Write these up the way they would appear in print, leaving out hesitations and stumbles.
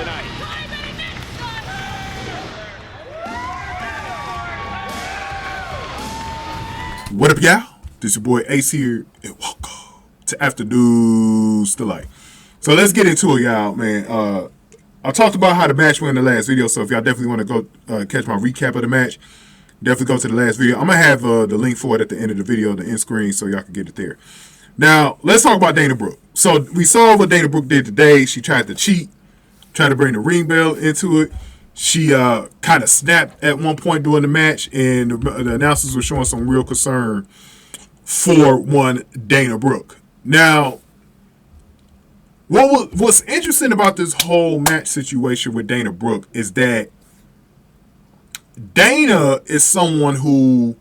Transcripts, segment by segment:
tonight. What up, y'all? This your boy Ace here, and welcome to Afternoons Delight. So let's get into it, y'all, man. I talked about how the match went in the last video, so if y'all definitely want to go catch my recap of the match, definitely go to the last video. I'm going to have the link for it at the end of the video, the end screen, so y'all can get it there. Now, let's talk about Dana Brooke. So we saw what Dana Brooke did today. She tried to cheat, tried to bring the ring bell into it. She kind of snapped at one point during the match, and the announcers were showing some real concern for one Dana Brooke. Now, what's interesting about this whole match situation with Dana Brooke is that Dana is someone who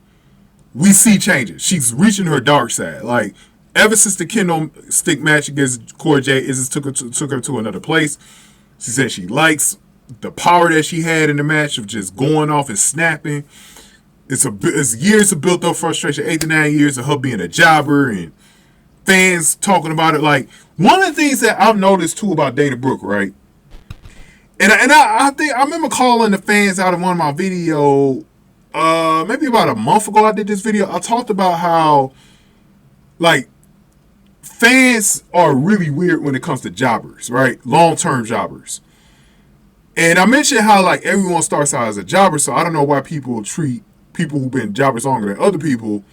we see changes. She's reaching her dark side. Like, ever since the kendo stick match against Cora Jade, it just took her to another place. She said she likes the power that she had in the match of just going off and snapping. It's years of built up frustration, 8 to 9 years of her being a jobber and fans talking about it. Like, one of the things that I've noticed too about Dana Brooke, right? And I think I remember calling the fans out of one of my videos, maybe about a month ago. I did this video. I talked about how, like, fans are really weird when it comes to jobbers, right? Long-term jobbers. And I mentioned how, like, everyone starts out as a jobber, so I don't know why people treat people who've been jobbers longer than other people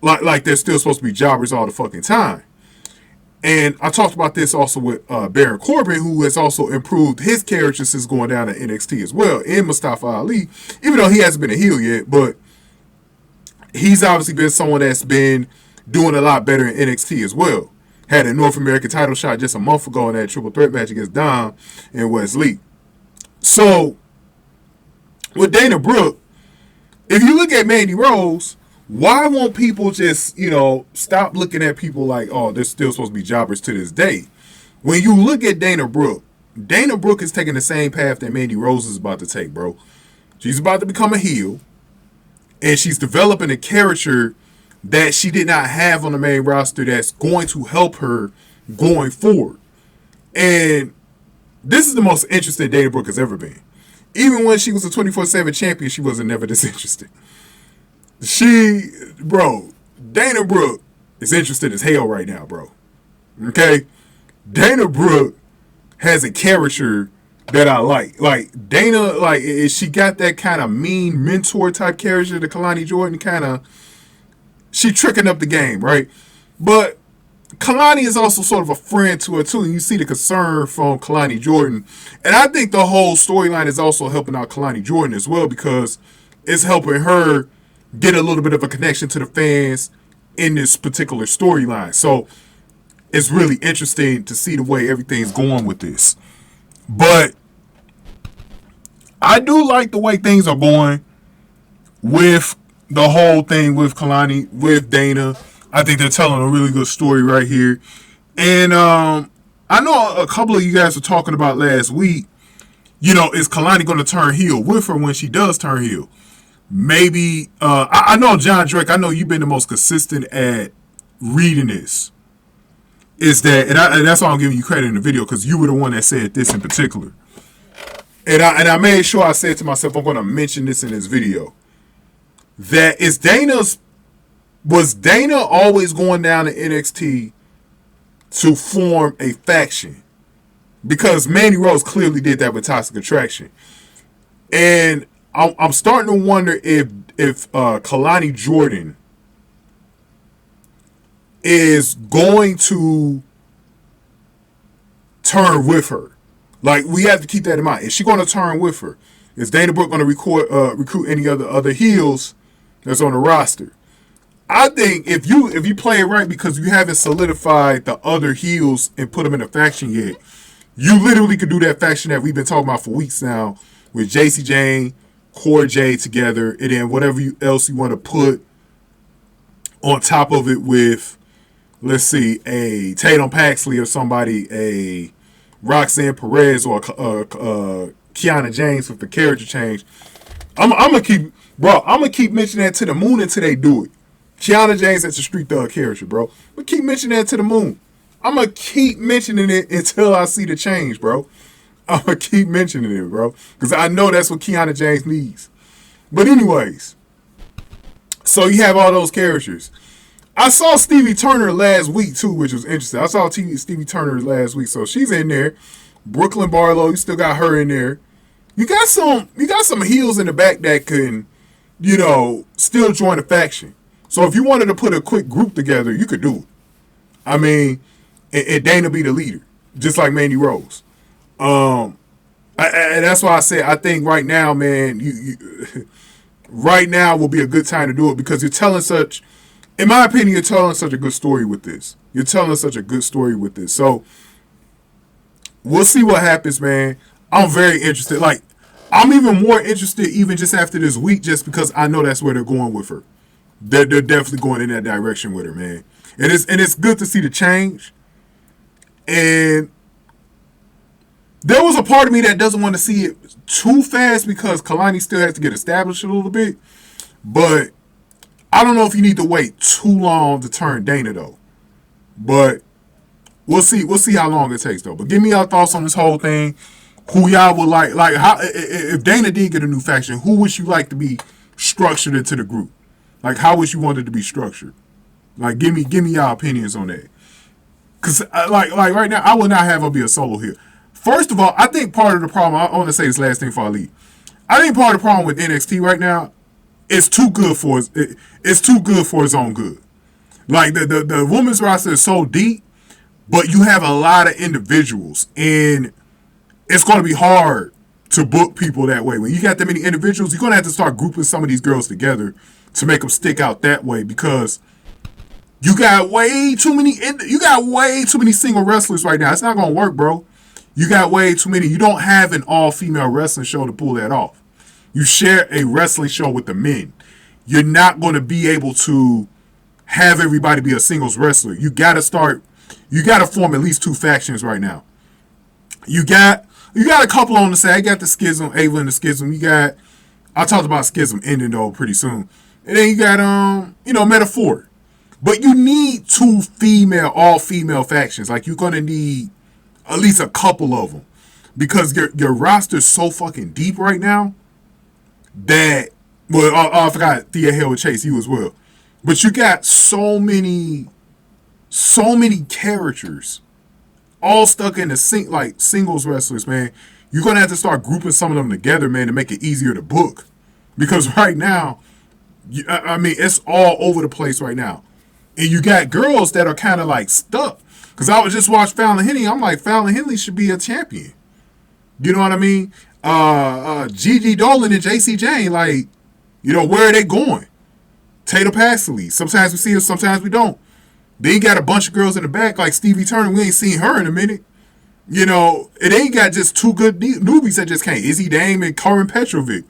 like they're still supposed to be jobbers all the fucking time. And I talked about this also with Baron Corbin, who has also improved his character since going down to NXT as well, and Mustafa Ali, even though he hasn't been a heel yet, but he's obviously been someone that's been doing a lot better in NXT as well. Had a North American title shot just a month ago in that triple threat match against Dom and Wesley. So, with Dana Brooke, if you look at Mandy Rose, why won't people just, stop looking at people like, oh, they're still supposed to be jobbers to this day? When you look at Dana Brooke is taking the same path that Mandy Rose is about to take, bro. She's about to become a heel, and she's developing a character that she did not have on the main roster that's going to help her going forward. And this is the most interesting Dana Brooke has ever been. Even when she was a 24/7 champion, she wasn't never this interesting. Dana Brooke is interested as hell right now, bro. Okay? Dana Brooke has a character that I like. Like, Dana, she got that kind of mean mentor type character, the Kelani Jordan she tricking up the game, right? But Kelani is also sort of a friend to her, too, and you see the concern from Kelani Jordan. And I think the whole storyline is also helping out Kelani Jordan as well, because it's helping her get a little bit of a connection to the fans in this particular storyline. So it's really interesting to see the way everything's going with this. But I do like the way things are going with the whole thing with Kelani, with Dana. I think they're telling a really good story right here. And I know a couple of you guys were talking about last week, is Kelani going to turn heel with her when she does turn heel? Maybe, I know, John Drake, I know you've been the most consistent at reading this. Is that, and that's why I'm giving you credit in the video, because you were the one that said this in particular. And I made sure I said to myself, I'm going to mention this in this video. That was Dana always going down to NXT to form a faction? Because Mandy Rose clearly did that with Toxic Attraction. And I'm starting to wonder if Kelani Jordan is going to turn with her. Like, we have to keep that in mind. Is she going to turn with her? Is Dana Brooke going to recruit any other heels that's on the roster? I think if you play it right, because you haven't solidified the other heels and put them in a faction yet, you literally could do that faction that we've been talking about for weeks now with JC Jane, Cora Jade together, and then whatever else you want to put on top of it with, let's see, a Tatum Paxley or somebody, a Roxanne Perez or Kiana James with the character change. I'm gonna keep mentioning that to the moon until they do it. Kiana James, that's a street thug character, bro. But keep mentioning that to the moon. I'm gonna keep mentioning it until I see the change, bro. I'm going to keep mentioning it, bro. Because I know that's what Kiana James needs. But anyways, so you have all those characters. I saw Stevie Turner last week, too, which was interesting. I saw Stevie Turner last week, so she's in there. Brooklyn Barlow, you still got her in there. You got some heels in the back that can, still join the faction. So if you wanted to put a quick group together, you could do it. I mean, and Dana be the leader, just like Mandy Rose. And that's why I say I think right now, man, right now will be a good time to do it because you're telling such, in my opinion, you're telling such a good story with this. You're telling such a good story with this. So we'll see what happens, man. I'm very interested. Like, I'm even more interested even just after this week just because I know that's where they're going with her. They're definitely going in that direction with her, man. And it's good to see the change. And there was a part of me that doesn't want to see it too fast because Kelani still has to get established a little bit. But I don't know if you need to wait too long to turn Dana, though. But we'll see. We'll see how long it takes, though. But give me your thoughts on this whole thing. Who y'all would like how if Dana did get a new faction, who would you like to be structured into the group? Like, how would you want it to be structured? Like, give me y'all opinions on that. Cause like right now, I would not have her be a solo here. First of all, I think part of the problem. I want to say this last thing before I leave. I think part of the problem with NXT right now, it's too good for it's too good for its own good. Like the women's roster is so deep, but you have a lot of individuals, and it's going to be hard to book people that way. When you got that many individuals, you're going to have to start grouping some of these girls together to make them stick out that way because you got way too many single wrestlers right now. It's not going to work, bro. You got way too many. You don't have an all-female wrestling show to pull that off. You share a wrestling show with the men. You're not going to be able to have everybody be a singles wrestler. You got to form at least two factions right now. You got a couple on the side. You got the Schism, Ava and the Schism. I talked about Schism ending though pretty soon. And then you got Metaphor. But you need two all-female factions. Like, you're going to need at least a couple of them. Because your roster's so fucking deep right now that, well, I forgot Thea Hale with Chase, you as well. But you got so many characters all stuck in the singles wrestlers, man. You're going to have to start grouping some of them together, man, to make it easier to book. Because right now, it's all over the place right now. And you got girls that are kind of like stuck. Because I would just watch Fallon Henley. I'm like, Fallon Henley should be a champion. You know what I mean? Gigi Dolan and JC Jane, like, where are they going? Tatum Paxley. Sometimes we see her, sometimes we don't. They ain't got a bunch of girls in the back like Stevie Turner. We ain't seen her in a minute. It ain't got just two good newbies that just can't. Izzy Dame and Karen Petrovic.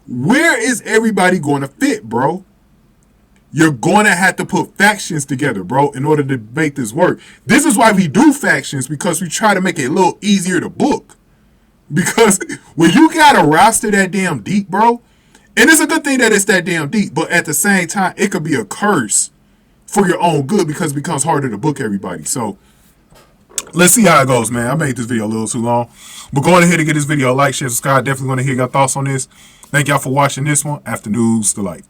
Where is everybody going to fit, bro? You're going to have to put factions together, bro, in order to make this work. This is why we do factions, because we try to make it a little easier to book. Because when you got a roster that damn deep, bro, and it's a good thing that it's that damn deep, but at the same time, it could be a curse for your own good because it becomes harder to book everybody. So let's see how it goes, man. I made this video a little too long. But go ahead and get this video a like, share, subscribe. Definitely want to hear your thoughts on this. Thank y'all for watching this one. After News, the Light.